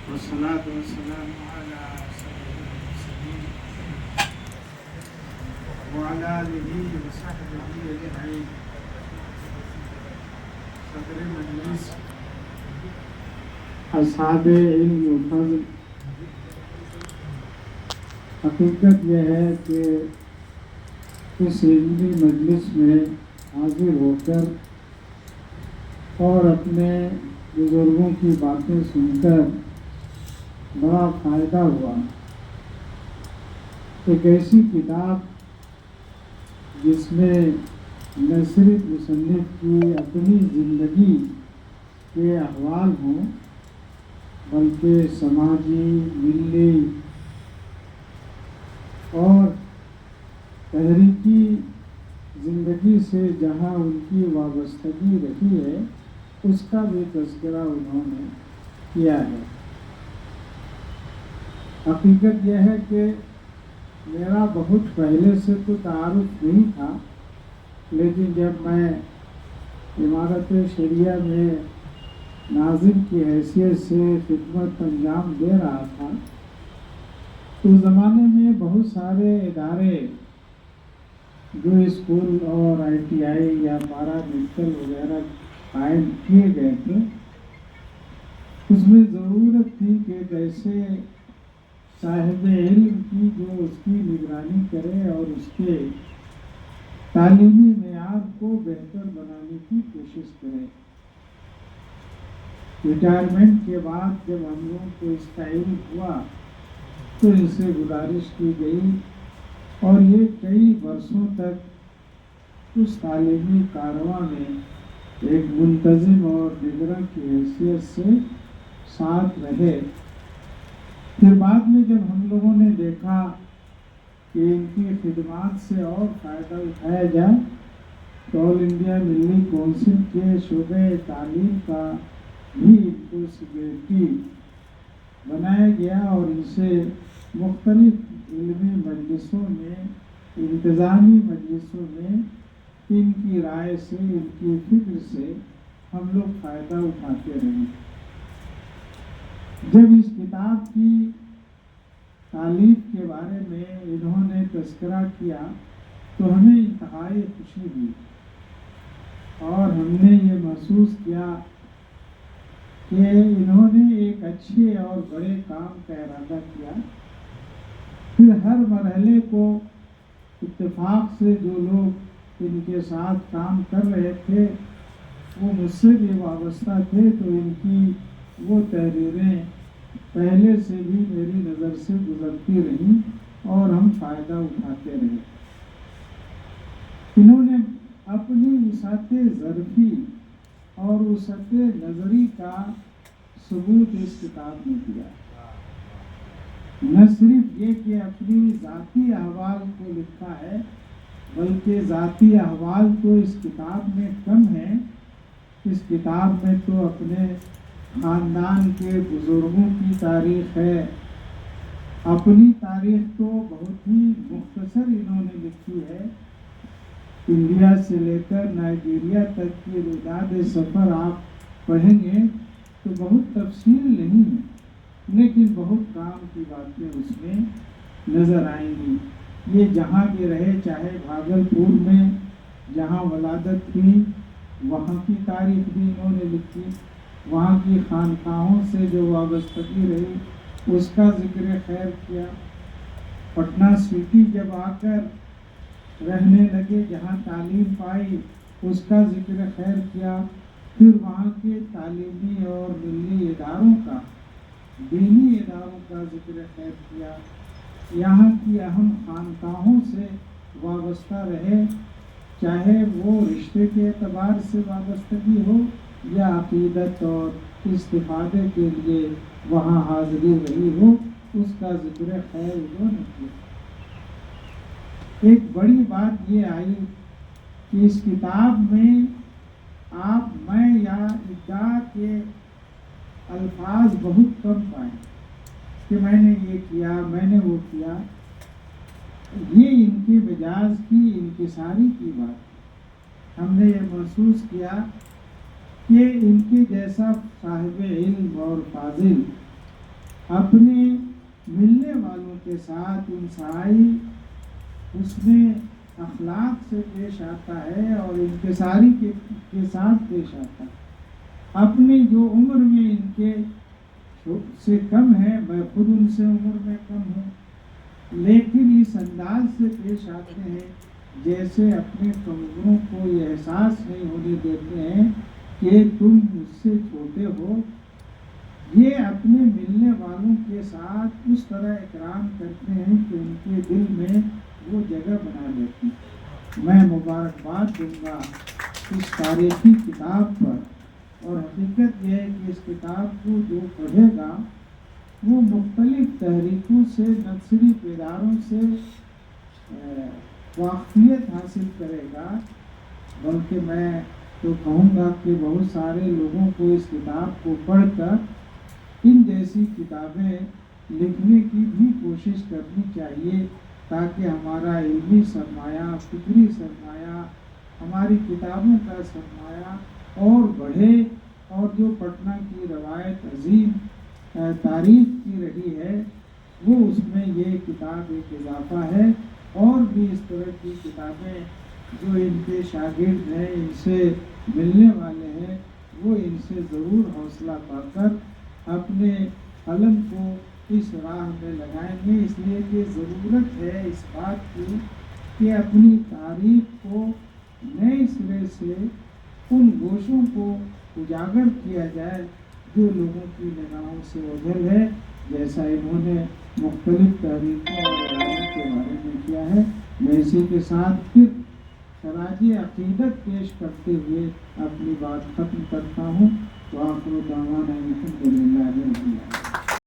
والصلاة والسلام على سيد المرسلين وعلى آله وصحبه أجمعين. صدر مجلس، اصحاب علم و فضل، حقیقت یہ ہے کہ اس علمی مجلس میں حاضر ہو کر اور اپنے بزرگوں کی باتیں سن کر بڑا فائدہ ہوا. ایک ایسی کتاب جس میں نہ صرف مصنف کی اپنی زندگی کے احوال ہوں بلکہ سماجی، ملی اور تحریکی زندگی سے جہاں ان کی وابستگی رہی ہے اس کا بھی تذکرہ انہوں نے کیا ہے. حقیقت یہ ہے کہ میرا بہت پہلے سے تو تعارف نہیں تھا، لیکن جب میں امارت شریعہ میں ناظم کی حیثیت سے خدمت انجام دے رہا تھا تو اس زمانے میں بہت سارے ادارے جو اسکول اور ITI یا پارا میڈیکل وغیرہ قائم کیے گئے تھے، اس میں ضرورت تھی کہ کیسے صاحب علم کی جو اس کی نگرانی کرے اور اس کے تعلیمی معیار کو بہتر بنانے کی کوشش کرے. ریٹائرمنٹ کے بعد جب ہم لوگوں کو اس کا علم ہوا تو ان سے گزارش کی گئی اور یہ کئی برسوں تک اس تعلیمی کارواں میں ایک منتظم اور نگراں کی حیثیت سے ساتھ رہے. پھر بعد میں جب ہم لوگوں نے دیکھا کہ ان کی خدمات سے اور فائدہ اٹھایا جائے تو آل انڈیا ملی کونسل کے شعبۂ تعلیم کا بھی ان کو سیکریٹری بنایا گیا اور ان سے مختلف علمی مجلسوں میں، انتظامی مجلسوں میں ان کی رائے سے، ان کی فکر سے ہم لوگ فائدہ اٹھاتے رہے. جب اس کتاب کی تالیف کے بارے میں انہوں نے تذکرہ کیا تو ہمیں انتہائی خوشی ہوئی اور ہم نے یہ محسوس کیا کہ انہوں نے ایک اچھے اور بڑے کام کا ارادہ کیا. پھر ہر مرحلے کو اتفاق سے جو لوگ ان کے ساتھ کام کر رہے تھے وہ مجھ سے بھی وابستہ تھے تو ان کی وہ تحریریں پہلے سے بھی میری نظر سے گزرتی رہیں اور ہم فائدہ اٹھاتے رہے. انہوں نے اپنی وسعت ظرفی اور وسعت نظری کا ثبوت اس کتاب میں دیا. نہ صرف یہ کہ اپنی ذاتی احوال کو لکھا ہے بلکہ ذاتی احوال تو اس کتاب میں کم ہے. اس کتاب میں تو اپنے خاندان کے بزرگوں کی تاریخ ہے. اپنی تاریخ تو بہت ہی مختصر انہوں نے لکھی ہے. انڈیا سے لے کر نائجیریا تک کی روداد سفر آپ پڑھیں گے تو بہت تفصیل نہیں ہے لیکن بہت کام کی باتیں اس میں نظر آئیں گی. یہ جہاں بھی رہے، چاہے بھاگلپور میں جہاں ولادت تھی وہاں کی تاریخ بھی انہوں نے لکھی، وہاں کی خانقاہوں سے جو وابستگی رہی اس کا ذکر خیر کیا. پٹنہ سٹی جب آ کر رہنے لگے، جہاں تعلیم پائی اس کا ذکر خیر کیا. پھر وہاں کے تعلیمی اور ملی اداروں کا، دینی اداروں کا ذکر خیر کیا. یہاں کی اہم خانقاہوں سے وابستہ رہے، چاہے وہ رشتے کے اعتبار سے وابستگی ہو یا عقیدت اور استفادے کے لیے وہاں حاضری رہی ہو، اس کا ذکر خیر انہوں نے کیا. ایک بڑی بات یہ آئی کہ اس کتاب میں آپ میں یا ادعا کے الفاظ بہت کم پائیں کہ میں نے یہ کیا، میں نے وہ کیا. یہ ان کے مزاج کی انکساری کی بات ہے. ہم نے یہ محسوس کیا کہ ان کے جیسا صاحب علم اور فاضل اپنے ملنے والوں کے ساتھ انصائی حسن اخلاق سے پیش آتا ہے اور انکساری کے ساتھ پیش آتا ہے. اپنی جو عمر میں ان کے سے کم ہے، میں خود ان سے عمر میں کم ہوں، لیکن اس انداز سے پیش آتے ہیں جیسے اپنے کمزوروں کو یہ احساس نہیں ہونے دیتے ہیں کہ تم مجھ سے چھوٹے ہو. یہ اپنے ملنے والوں کے ساتھ اس طرح اکرام کرتے ہیں کہ ان کے دل میں وہ جگہ بنا لیتے ہیں. میں مبارکباد دوں گا اس تاریخی کتاب پر، اور حقیقت یہ ہے کہ اس کتاب کو جو پڑھے گا وہ مختلف تحریکوں سے، نثری پیداروں سے واقفیت حاصل کرے گا. بلکہ میں تو کہوں گا کہ بہت سارے لوگوں کو اس کتاب کو پڑھ کر ان جیسی کتابیں لکھنے کی بھی کوشش کرنی چاہیے، تاکہ ہمارا علمی سرمایہ، فکری سرمایہ، ہماری کتابوں کا سرمایہ اور بڑھے، اور جو پٹنہ کی روایت عظیم تاریخ کی رہی ہے وہ اس میں یہ کتاب ایک اضافہ ہے. اور بھی اس طرح کی کتابیں جو ان کے شاگرد ہیں، ان سے ملنے والے ہیں، وہ ان سے ضرور حوصلہ پا کر اپنے قلم کو اس راہ میں لگائیں گے. اس لیے کہ ضرورت ہے اس بات کی کہ اپنی تاریخ کو نئے سرے سے ان گوشوں کو اجاگر کیا جائے جو لوگوں کی نگاہوں سے اوجھل ہے، جیسا انہوں نے مختلف تحریکوں اور روایوں کے بارے میں کیا ہے. میں اسی کے ساتھ پھر خراج عقیدت پیش کرتے ہوئے اپنی بات ختم کرتا ہوں. وآخر دعوانا الحمد للہ.